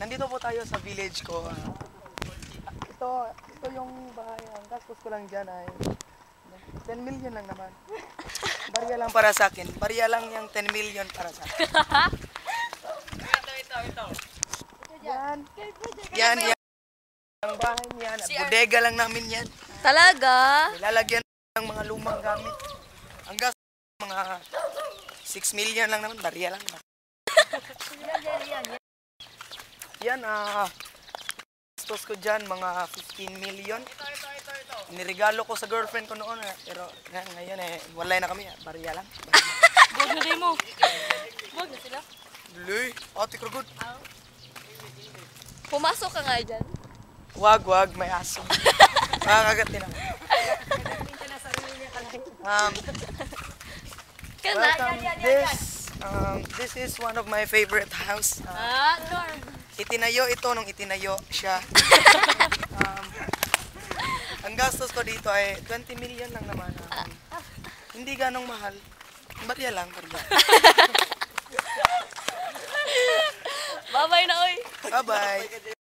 Nandito po tayo sa village ko. Ito yung bahay. Ang gastos ko lang dyan ay 10 million lang naman. Barya lang para sa akin. Barya lang yung 10 million para sa akin. Ito. Yan. Ang bahay niyan. Bodega lang namin yan. Talaga? Nilalagyan ng mga lumang gamit. Ang gastos mga 6 million lang naman. Barya lang naman. Yan, gastos ko dyan mga 15 million. Niregalo ko sa girlfriend ko noon. Pero ngayon walay na kami. Barya lang. Buwag na mo. Buwag na sila. Luy, ate krugod. Pumasok ka nga dyan. Wag, may aso. Makakagat din ako. This is one of my favorite house. Itinayo ito nung itinayo siya. Ang gastos ko dito ay 20 million lang naman. Hindi ganong mahal. Barya lang. Bye-bye na, oy. Bye-bye.